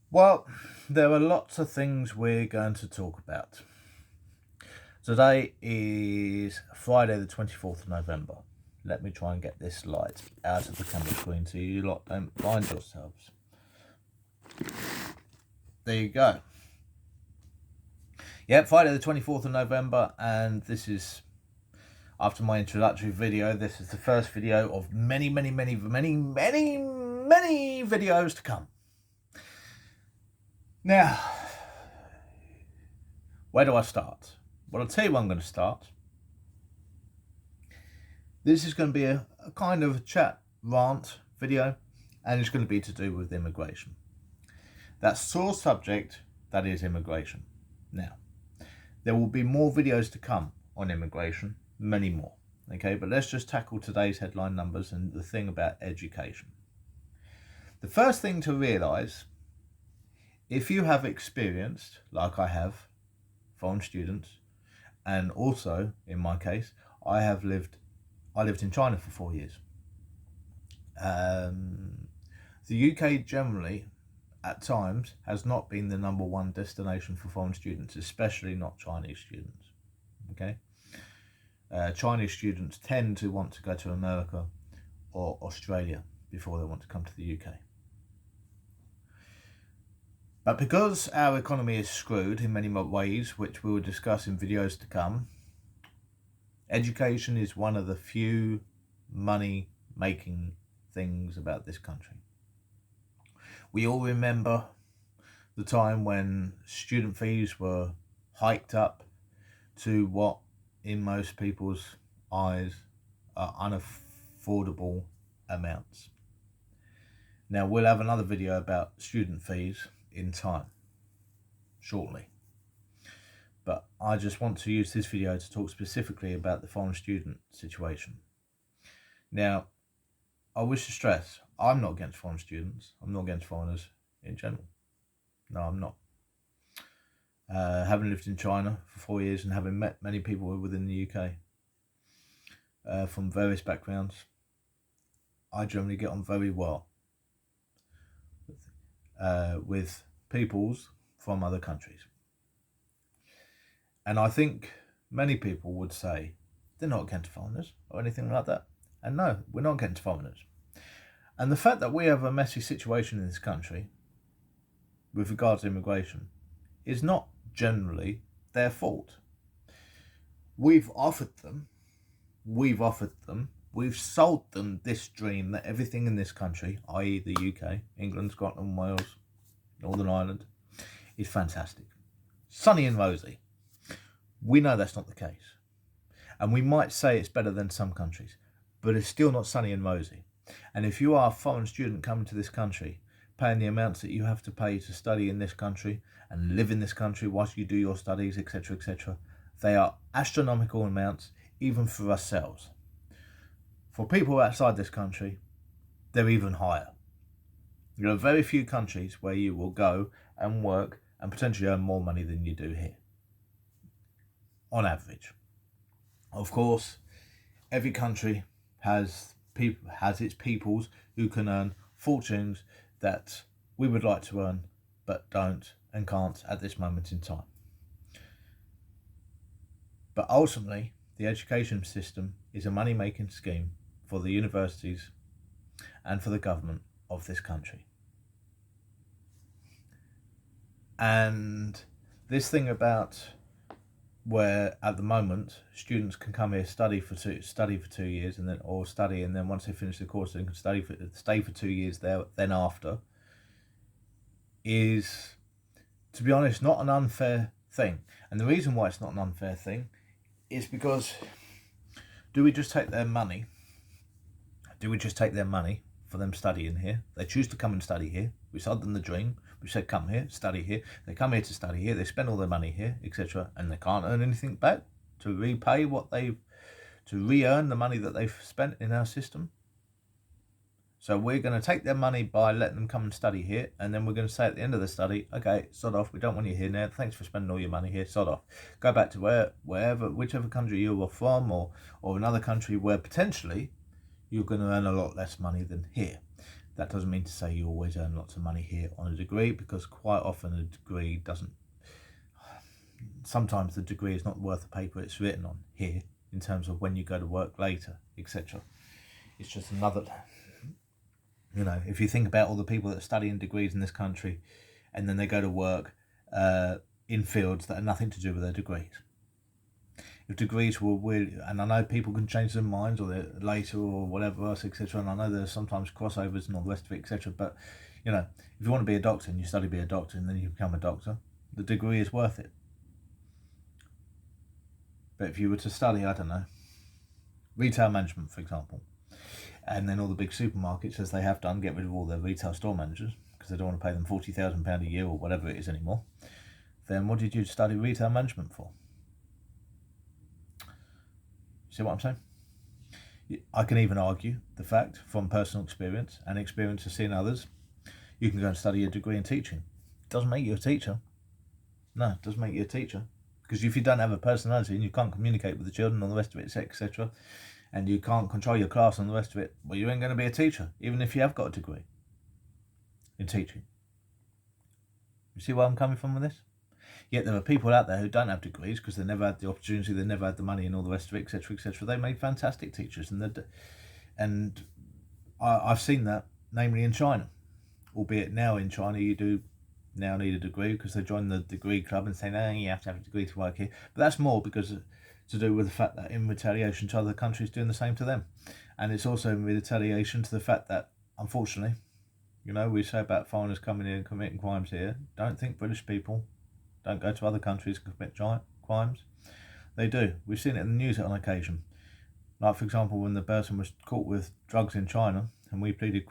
Well, there are lots of things we're going to talk about. Today is Friday, the 24th of November. Let me try and get this light out of the camera screen so you lot don't blind yourselves. There you go. Yep, Friday, the 24th of November, and this is, after my introductory video, this is the first video of many videos to come. Now, where do I start? Well, I'll tell you where I'm going to start. This is going to be a kind of chat rant video, and it's going to be to do with immigration. That sore subject that is immigration. Now, there will be more videos to come on immigration, many more. Okay, but let's just tackle today's headline numbers and the thing about education. The first thing to realise, if you have experienced, like I have, foreign students, and also, in my case, I lived in China for 4 years. The UK generally, at times, has not been the number one destination for foreign students, especially not Chinese students. Okay, Chinese students tend to want to go to America or Australia before they want to come to the UK. But because our economy is screwed in many ways, which we will discuss in videos to come, education is one of the few money-making things about this country. We all remember the time when student fees were hiked up to what, in most people's eyes, are unaffordable amounts. Now, we'll have another video about student fees in time, shortly. But I just want to use this video to talk specifically about the foreign student situation. Now, I wish to stress, I'm not against foreign students. I'm not against foreigners in general. No, I'm not. Having lived in China for 4 years and having met many people within the UK from various backgrounds, I generally get on very well with peoples from other countries. And I think many people would say they're not against foreigners or anything like that. And no, we're not against foreigners. And the fact that we have a messy situation in this country with regards to immigration is not generally their fault. We've sold them this dream that everything in this country, i.e. the UK, England, Scotland, Wales, Northern Ireland, is fantastic. Sunny and rosy. We know that's not the case. And we might say it's better than some countries, but it's still not sunny and rosy. And if you are a foreign student coming to this country, paying the amounts that you have to pay to study in this country and live in this country whilst you do your studies, etc., etc., they are astronomical amounts, even for ourselves. For people outside this country, they're even higher. There are very few countries where you will go and work and potentially earn more money than you do here, on average. Of course, every country has its peoples who can earn fortunes that we would like to earn but don't and can't at this moment in time. But ultimately, the education system is a money-making scheme for the universities and for the government of this country. And this thing about where at the moment students can come here, study for 2 years, and then once they finish the course they can stay for 2 years there then after, is, to be honest, not an unfair thing. And the reason why it's not an unfair thing is because do we just take their money for them studying here? They choose to come and study here. We sold them the dream. We said, come here, study here. They come here to study here. They spend all their money here, etc. And they can't earn anything back to repay to re-earn the money that they've spent in our system. So we're going to take their money by letting them come and study here. And then we're going to say at the end of the study, okay, sod off. We don't want you here now. Thanks for spending all your money here. Sod off. Go back to whichever country you were from, or another country where potentially you're going to earn a lot less money than here. That doesn't mean to say you always earn lots of money here on a degree, because quite often a degree doesn't, sometimes the degree is not worth the paper it's written on here, in terms of when you go to work later, etc. It's just another, you know, if you think about all the people that are studying degrees in this country and then they go to work in fields that have nothing to do with their degrees. If degrees were really, and I know people can change their minds or they're later or whatever else, etc. And I know there's sometimes crossovers and all the rest of it, etc. But, you know, if you want to be a doctor and you study to be a doctor and then you become a doctor, the degree is worth it. But if you were to study, I don't know, retail management, for example, and then all the big supermarkets, as they have done, get rid of all their retail store managers because they don't want to pay them £40,000 a year or whatever it is anymore, then what did you study retail management for? See what I'm saying? I can even argue the fact, from personal experience and experience of seeing others, you can go and study a degree in teaching. It doesn't make you a teacher. No, it doesn't make you a teacher. Because if you don't have a personality and you can't communicate with the children and all the rest of it, etc., and you can't control your class and the rest of it, well, you ain't going to be a teacher, even if you have got a degree in teaching. You see where I'm coming from with this? Yet there are people out there who don't have degrees because they never had the opportunity, they never had the money and all the rest of it, etc., etc. They made fantastic teachers, and I've seen that, namely in China. Albeit now in China you do now need a degree because they join the degree club and say, no, you have to have a degree to work here. But that's more because to do with the fact that in retaliation to other countries doing the same to them. And it's also in retaliation to the fact that, unfortunately, you know, we say about foreigners coming in and committing crimes here. Don't think British people don't go to other countries and commit giant crimes. They do. We've seen it in the news on occasion. Like, for example, when the person was caught with drugs in China and we pleaded,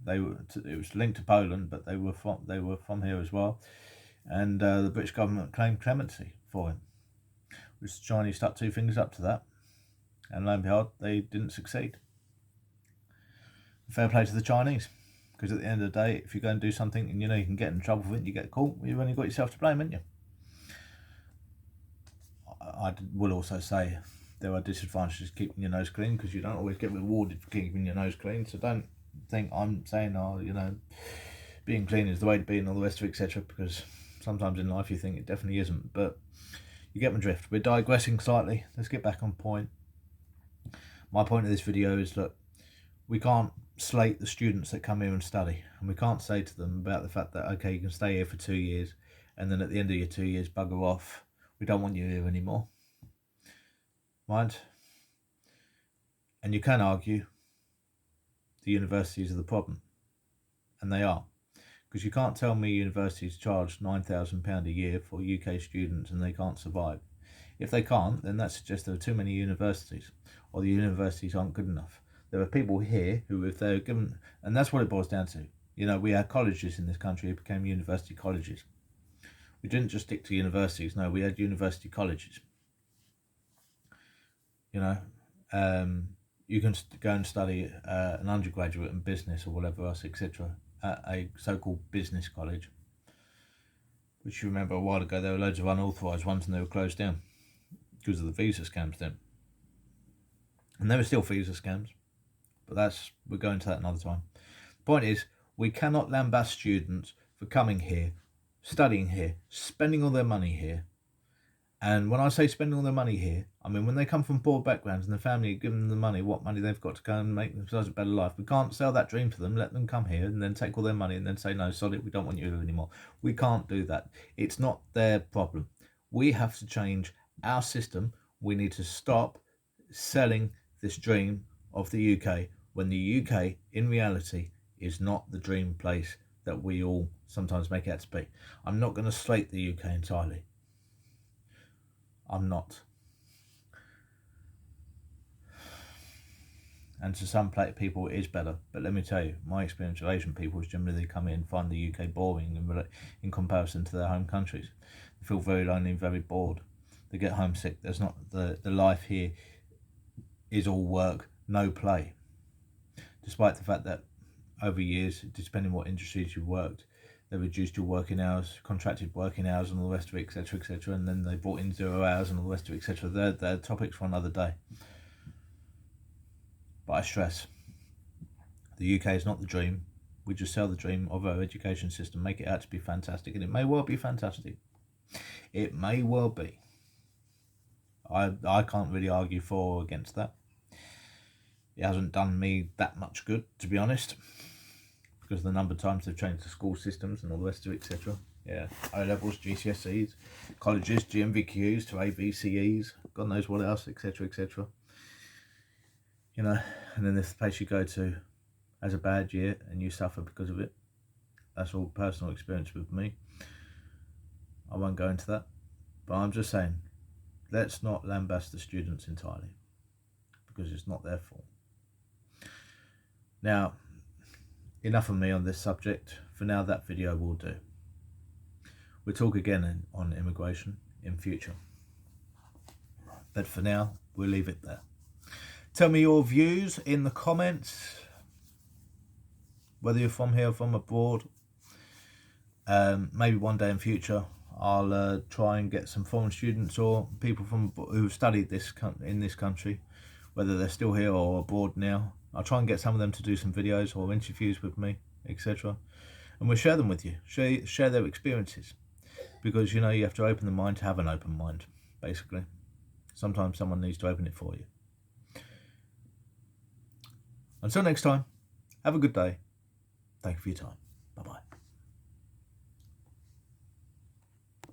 it was linked to Poland, but they were from here as well. And the British government claimed clemency for him, which the Chinese stuck two fingers up to that. And lo and behold, they didn't succeed. Fair play to the Chinese. Because at the end of the day, if you go and do something and you know you can get in trouble for it and you get caught, you've only got yourself to blame, haven't you? I will also say there are disadvantages to keeping your nose clean, because you don't always get rewarded for keeping your nose clean. So don't think I'm saying, oh, you know, being clean is the way to be and all the rest of it, etc. Because sometimes in life you think it definitely isn't. But you get my drift. We're digressing slightly. Let's get back on point. My point of this video is that we can't slate the students that come here and study, and we can't say to them about the fact that, okay, you can stay here for 2 years and then at the end of your 2 years bugger off, we don't want you here anymore, right? And you can argue the universities are the problem, and they are, because you can't tell me universities charge £9,000 a year for UK students and they can't survive. If they can't, then that suggests there are too many universities, or the universities aren't good enough. There are people here who, if they're given, and that's what it boils down to. You know, we had colleges in this country who became university colleges. We didn't just stick to universities, no, we had university colleges. You know, you can go and study an undergraduate in business or whatever else, etc., at a so-called business college, which you remember a while ago, there were loads of unauthorised ones and they were closed down because of the visa scams then. And there were still visa scams. But we'll go into that another time. The point is, we cannot lambast students for coming here, studying here, spending all their money here. And when I say spending all their money here, I mean when they come from poor backgrounds and the family give them the money, what money they've got to go and make themselves a better life. We can't sell that dream to them, let them come here and then take all their money and then say, no, sorry, we don't want you anymore. We can't do that. It's not their problem. We have to change our system. We need to stop selling this dream of the UK, when the UK, in reality, is not the dream place that we all sometimes make it out to be. I'm not going to slate the UK entirely. I'm not. And to some people it is better. But let me tell you, my experience with Asian people is generally they come in and find the UK boring in comparison to their home countries. They feel very lonely and very bored. They get homesick. There's not the life here is all work, no play. Despite the fact that over years, depending on what industries you've worked, they reduced your working hours, contracted working hours and all the rest of it, etc., etc., and then they brought in 0 hours and all the rest of it, etc. They're topics for another day. But I stress, the UK is not the dream. We just sell the dream of our education system, make it out to be fantastic, and it may well be fantastic. It may well be. I can't really argue for or against that. It hasn't done me that much good, to be honest, because of the number of times they've changed the school systems and all the rest of it, etc. Yeah, O-levels, GCSEs, colleges, GMVQs to ABCEs, God knows what else, etc., etc. You know, and then this place you go to has a bad year and you suffer because of it. That's all personal experience with me. I won't go into that, but I'm just saying, let's not lambast the students entirely, because it's not their fault. Now, enough of me on this subject. For now, that video will do. We'll talk again on immigration in future. But for now, we'll leave it there. Tell me your views in the comments, whether you're from here or from abroad. Maybe one day in future, I'll try and get some foreign students or people who've studied in this country, whether they're still here or abroad now. I'll try and get some of them to do some videos or interviews with me, etc. And we'll share them with you, share their experiences. Because, you know, you have to open the mind to have an open mind, basically. Sometimes someone needs to open it for you. Until next time, have a good day. Thank you for your time.